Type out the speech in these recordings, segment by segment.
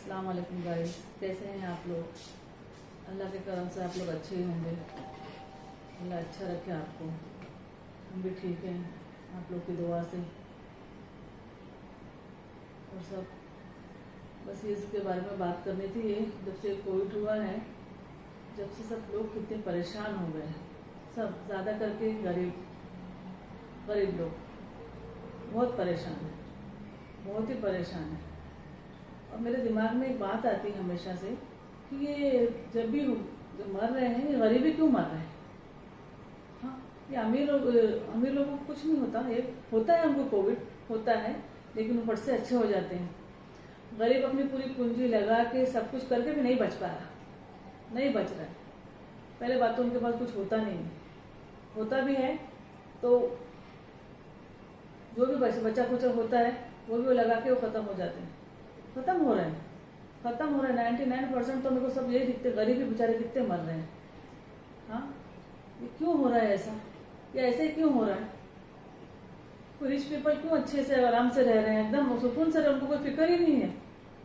अस्सलाम वालेकुम गाइस, कैसे हैं आप लोग। अल्लाह के करम से आप लोग अच्छे ही होंगे। अल्लाह अच्छा रखे आपको। हम भी ठीक हैं आप लोग की दुआ से। और सब बस ये इसके बारे में बात करनी थी। ये जब से कोविड हुआ है, जब से सब लोग कितने परेशान हो गए हैं। सब ज़्यादा करके गरीब लोग बहुत परेशान है, बहुत ही परेशान है। और मेरे दिमाग में एक बात आती है हमेशा से कि ये जब भी जो मर रहे हैं, ये गरीबी क्यों मर रहे हैं। हाँ, ये अमीर लोगों को कुछ नहीं होता, ये होता है, उनको कोविड होता है लेकिन ऊपर से अच्छे हो जाते हैं। गरीब अपनी पूरी पूंजी लगा के सब कुछ करके भी नहीं बच पा रहा, नहीं बच रहा है। पहले बात तो उनके पास कुछ होता नहीं है, होता भी है तो जो भी बचा कुछ होता है वो भी लगा के वो खत्म हो जाते हैं, खत्म हो रहे हैं। 99% तो मेरे को सब यही दिखते, गरीब ही बेचारे कितने मर रहे हैं। हाँ, ये क्यों हो रहा है ऐसा, या ऐसे क्यों हो रहा है। कोई रिच पीपल क्यों अच्छे से आराम से रह रहे हैं, एकदम सुकून से, उनको कोई फिक्र ही नहीं है।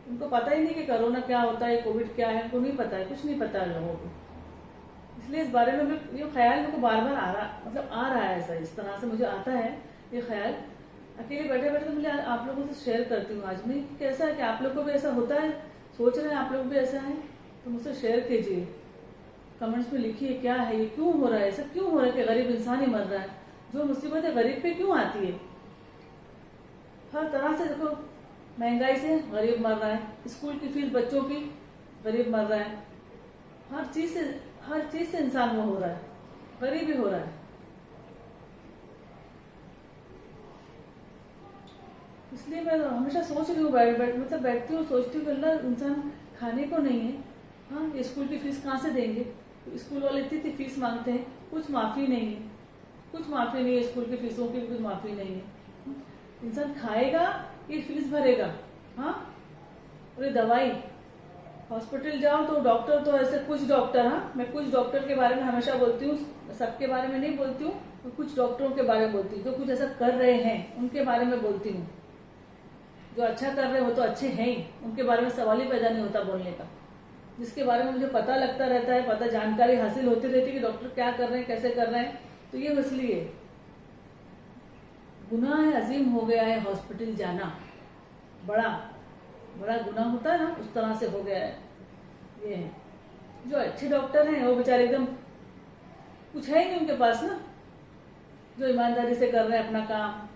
उनको पता ही नहीं कि कोरोना क्या होता है, कोविड क्या है, उनको नहीं पता है, कुछ नहीं पता है लोगों को। इसलिए इस बारे में ये ख्याल मेरे को बार बार आ रहा है, ऐसा इस तरह से मुझे आता है ये ख्याल। अकेले बैठे बैठे तो मुझे आप लोगों से शेयर करती हूँ आज में, कैसा है कि आप लोग को भी ऐसा होता है, सोच रहे हैं आप लोग भी ऐसा है तो मुझसे शेयर कीजिए, कमेंट्स में लिखिए क्या है, ये क्यों हो रहा है, ऐसा क्यों हो रहा है कि गरीब इंसान ही मर रहा है। जो मुसीबतें गरीब पे क्यों आती है, हर तरह से देखो, महंगाई से गरीब मर रहा है, स्कूल की फीस बच्चों की गरीब मर रहा है, हर चीज से इंसान वो हो रहा है, गरीब ही हो रहा है। इसलिए मैं हमेशा सोच रही हूँ, बैठती हूँ, सोचती हूँ कि अल्लाह, इंसान खाने को नहीं है। हाँ, ये स्कूल की फीस कहाँ से देंगे, स्कूल वाले इतनी फीस मांगते हैं, कुछ माफ़ी नहीं है, कुछ माफ़ी नहीं है, स्कूल की फीसों की कुछ माफ़ी नहीं है। इंसान खाएगा ये फीस भरेगा। हाँ, और ये दवाई, हॉस्पिटल जाओ तो डॉक्टर तो ऐसे कुछ डॉक्टर, हाँ मैं कुछ डॉक्टर के बारे में हमेशा बोलती हूँ, सबके बारे में नहीं बोलती हूँ, तो कुछ डॉक्टरों के बारे में बोलती हूँ जो कुछ ऐसा कर रहे हैं, उनके बारे में बोलती हूँ। जो अच्छा कर रहे हो तो अच्छे हैं ही, उनके बारे में सवाल ही पैदा नहीं होता बोलने का। जिसके बारे में मुझे पता लगता रहता है, पता जानकारी हासिल होती रहती है कि डॉक्टर क्या कर रहे हैं, कैसे कर रहे हैं, तो ये इसलिए गुनाह अजीम हो गया है हॉस्पिटल जाना, बड़ा बड़ा गुनाह होता है ना, उस तरह से हो गया है। ये है जो अच्छे डॉक्टर हैं वो बेचारे एकदम कुछ है ही नहीं उनके पास ना, जो ईमानदारी से कर रहे हैं अपना काम,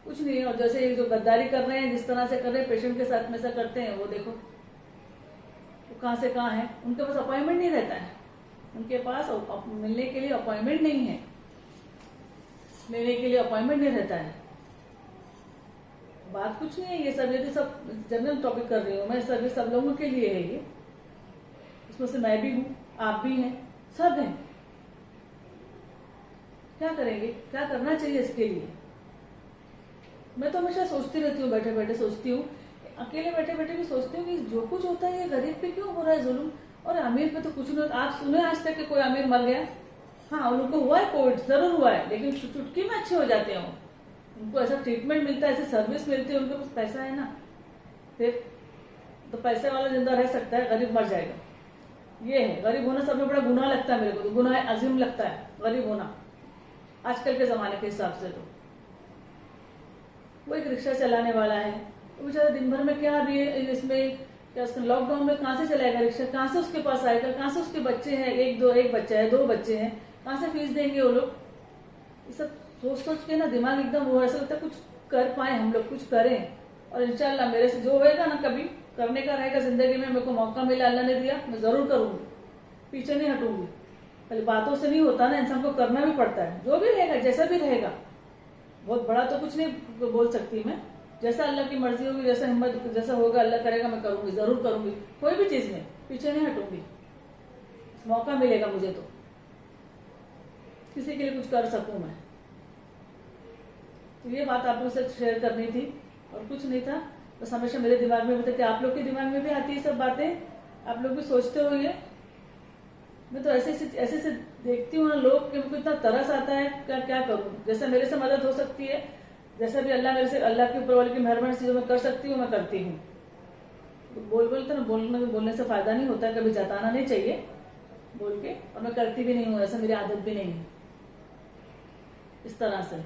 कुछ नहीं है। और जैसे जो गद्दारी कर रहे हैं, जिस तरह से कर रहे हैं पेशेंट के साथ में ऐसा करते हैं, वो देखो वो कहाँ से कहाँ है। उनके पास अपॉइंटमेंट नहीं रहता है, उनके पास मिलने के लिए अपॉइंटमेंट नहीं है, लेने के लिए अपॉइंटमेंट नहीं रहता है। बात कुछ नहीं है, ये तो सब जनरल टॉपिक कर रही हूँ मैं, सब लोगों के लिए है ये, इसमें से मैं भी हूँ, आप भी हैं, सब हैं। क्या करेंगे, क्या करना चाहिए इसके लिए। मैं तो हमेशा सोचती रहती हूँ, बैठे बैठे सोचती हूँ, अकेले बैठे बैठे भी सोचती हूँ कि जो कुछ होता है ये गरीब पे क्यों हो रहा है जुल्म, और अमीर पे तो कुछ नहीं। आप सुने आज तक कि कोई अमीर मर गया। हाँ, उनको हुआ है कोविड, जरूर हुआ है, लेकिन चुटकी में अच्छे हो जाते हैं, उनको ऐसा ट्रीटमेंट मिलता है, ऐसी सर्विस मिलती है, उनके पास पैसा है ना, फिर तो पैसे वाला जिंदा रह सकता है, गरीब मर जाएगा। ये है, गरीब होना सबसे बड़ा गुनाह लगता है मेरे को, तो गुनाह अजीम लगता है गरीब होना आजकल के जमाने के हिसाब से। तो वो एक रिक्शा चलाने वाला है, तो बेचारा दिन भर में क्या अभी इसमें क्या लॉकडाउन में कहाँ से चलाएगा रिक्शा, कहाँ से उसके पास आएगा, कहाँ से उसके बच्चे हैं, एक बच्चा है, 2 बच्चे हैं, कहाँ से फीस देंगे वो लोग। ये सब सोच के ना दिमाग एकदम वो ऐसा लगता है कुछ कर पाए हम लोग, कुछ करें। और इंशाल्लाह मेरे से जो होएगा ना, कभी करने का रहेगा जिंदगी में, मेरे को मौका मिला, अल्लाह ने दिया, मैं जरूर करूंगी, पीछे नहीं हटूंगी। पहले बातों से नहीं होता ना, इंसान को करना भी पड़ता है, जो भी रहेगा, जैसा भी रहेगा। बहुत बड़ा तो कुछ नहीं बोल सकती मैं, जैसा अल्लाह की मर्जी होगी, जैसा हिम्मत, जैसा होगा अल्लाह करेगा, मैं करूंगी, जरूर करूंगी, कोई भी चीज में पीछे नहीं हटूंगी। मौका मिलेगा मुझे तो किसी के लिए कुछ कर सकूं मैं। तो ये बात आप लोगों से शेयर करनी थी, और कुछ नहीं था, बस हमेशा मेरे दिमाग में मतलब कि आप लोग के दिमाग में भी आती है सब बातें, आप लोग भी सोचते हो ये। मैं तो ऐसे से देखती हूँ ना लोग कि मुझको इतना तरस आता है, क्या करूँ। जैसे मेरे से मदद हो सकती है, जैसा भी अल्लाह के ऊपर वाले की मेहरबानी से जो मैं कर सकती हूँ मैं करती हूँ। बोलते ना, बोलने से फायदा नहीं होता है, कभी जताना नहीं चाहिए बोल के, और मैं करती भी नहीं हूँ ऐसा, मेरी आदत भी नहीं है इस तरह से।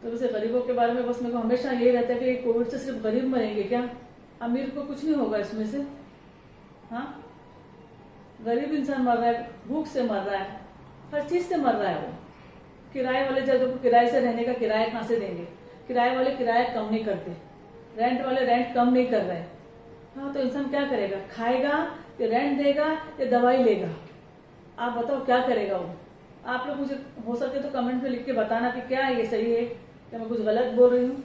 तो वैसे गरीबों के बारे में बस मेरे को हमेशा यही रहता है कि कोविड से सिर्फ गरीब मरेंगे क्या, अमीर को कुछ नहीं होगा इसमें से। हाँ, गरीब इंसान मर रहा है, भूख से मर रहा है, हर चीज से मर रहा है वो। किराए वाले जगह को किराए से रहने का किराया कहाँ से देंगे, किराए वाले किराया कम नहीं करते, रेंट वाले रेंट कम नहीं कर रहे। हाँ, तो इंसान क्या करेगा, खाएगा या रेंट देगा या दवाई लेगा, आप बताओ क्या करेगा वो। आप लोग मुझे हो सके तो कमेंट में लिख के बताना कि क्या ये सही है, क्या मैं कुछ गलत बोल रही हूँ।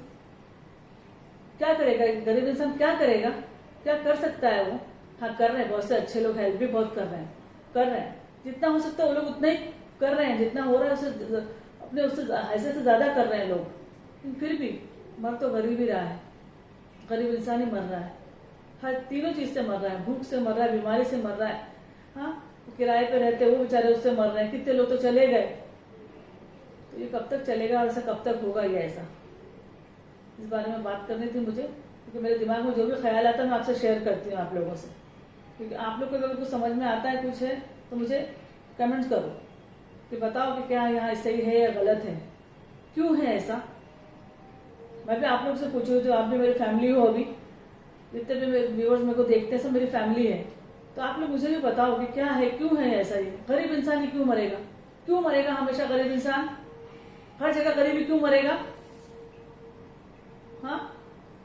क्या करेगा गरीब इंसान, क्या करेगा, क्या कर सकता है वो। हाँ, कर रहे हैं, बहुत से अच्छे लोग हेल्प भी बहुत कर रहे हैं, जितना हो सकता है वो लोग उतना ही कर रहे हैं, जितना हो रहा है उससे अपने उससे ऐसे से ज्यादा कर रहे हैं लोग। फिर भी मर तो गरीब ही रहा है, गरीब इंसान ही मर रहा है, हर तीनों चीज से मर रहा है, भूख से मर रहा है, बीमारी से मर रहा है। हाँ, किराए पे रहते वो बेचारे उससे मर रहे हैं, कितने लोग तो चले गए। तो ये कब तक चलेगा और ऐसा कब तक होगा ये ऐसा, इस बारे में बात करनी थी मुझे, क्योंकि मेरे दिमाग में जो भी ख्याल आता है मैं आपसे शेयर करती हूँ आप लोगों से, क्योंकि आप लोग को अगर कुछ समझ में आता है कुछ है तो मुझे कमेंट करो कि बताओ कि क्या यहाँ सही है या गलत है, क्यों है ऐसा। मैं भी आप लोग से पूछू, जो आप भी मेरी फैमिली हो, अभी जितने भी मेरे व्यूअर्स मेरे को देखते हैं सब मेरी फैमिली है, तो आप लोग मुझे भी बताओ कि क्या है, क्यों है ऐसा। ये गरीब इंसान ही क्यों मरेगा, क्यों मरेगा हमेशा गरीब इंसान, हर जगह गरीबी क्यों मरेगा। हाँ,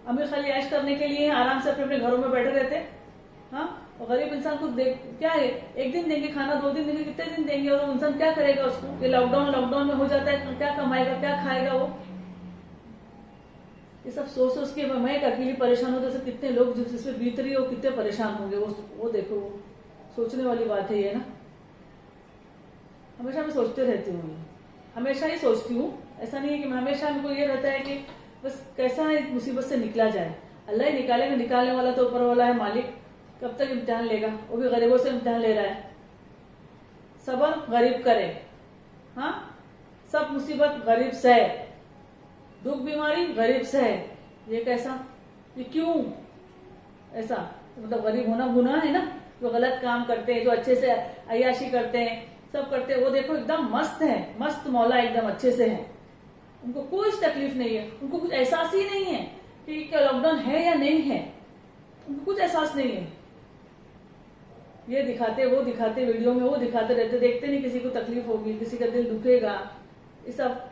अमीर खाली ऐश करने के लिए आराम से अपने अपने घरों में बैठे रहते। हाँ, और गरीब इंसान को देख क्या है, एक दिन देंगे खाना, 2 दिन देंगे, कितने दिन देंगे, और इंसान क्या करेगा उसको। ये लॉकडाउन में हो जाता है, क्या कमाएगा, क्या खाएगा वो। ये सब सोच के मैं एक अकेली परेशान हूँ, जैसे कितने लोग जिसमें बीत रही हो कितने परेशान होंगे वो देखो, वो सोचने वाली बात है ये ना। हमेशा मैं सोचते रहती हूँ, हमेशा ही सोचती हूँ, ऐसा नहीं है कि मैं हमेशा, मेरे को ये रहता है कि बस कैसा इस मुसीबत से निकला जाए। अल्लाह ही निकालेगा, निकालने वाला तो ऊपर वाला है मालिक, कब तक इम्तिहान लेगा, वो भी गरीबों से इम्तिहान ले रहा है। सबर गरीब करे, हाँ, सब मुसीबत गरीब सहे, दुख बीमारी गरीब सहे। ये कैसा, ये क्यों ऐसा, मतलब गरीब होना गुनाह है ना। जो गलत काम करते हैं, जो अच्छे से अय्याशी करते हैं, सब करते हैं, वो देखो एकदम मस्त है, मस्त मौला एकदम अच्छे से है, उनको कोई तकलीफ नहीं है, उनको कुछ एहसास ही नहीं है कि क्या लॉकडाउन है या नहीं है, उनको कुछ एहसास नहीं है। ये दिखाते वो दिखाते, वीडियो में वो दिखाते रहते, देखते नहीं किसी को तकलीफ होगी, किसी का दिल दुखेगा, ये सब।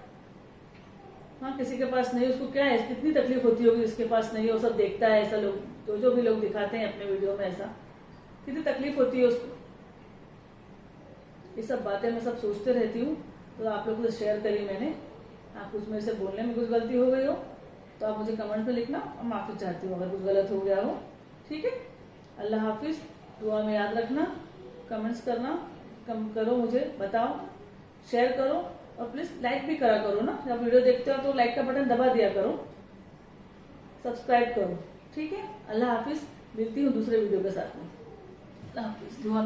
हाँ, किसी के पास नहीं, उसको क्या है, कितनी तकलीफ होती होगी, जिसके पास नहीं है वो सब देखता है ऐसा। लोग जो भी लोग दिखाते हैं अपने वीडियो में ऐसा, कितनी तकलीफ होती है उसको। ये सब बातें मैं सब सोचते रहती हूँ, तो आप लोगों से शेयर करी मैंने। आप कुछ मेरे से बोलने में कुछ गलती हो गई हो तो आप मुझे कमेंट में लिखना, और माफी चाहती हूँ अगर कुछ गलत हो गया हो। ठीक है, अल्लाह हाफिज, दुआ में याद रखना, कमेंट्स करना, कम करो, मुझे बताओ, शेयर करो, और प्लीज लाइक भी करा करो ना, जब वीडियो देखते हो तो लाइक का बटन दबा दिया करो, सब्सक्राइब करो। ठीक है, अल्लाह हाफिज, मिलती हूँ दूसरे वीडियो के साथ में। अल्लाह हाफिज, दुआ में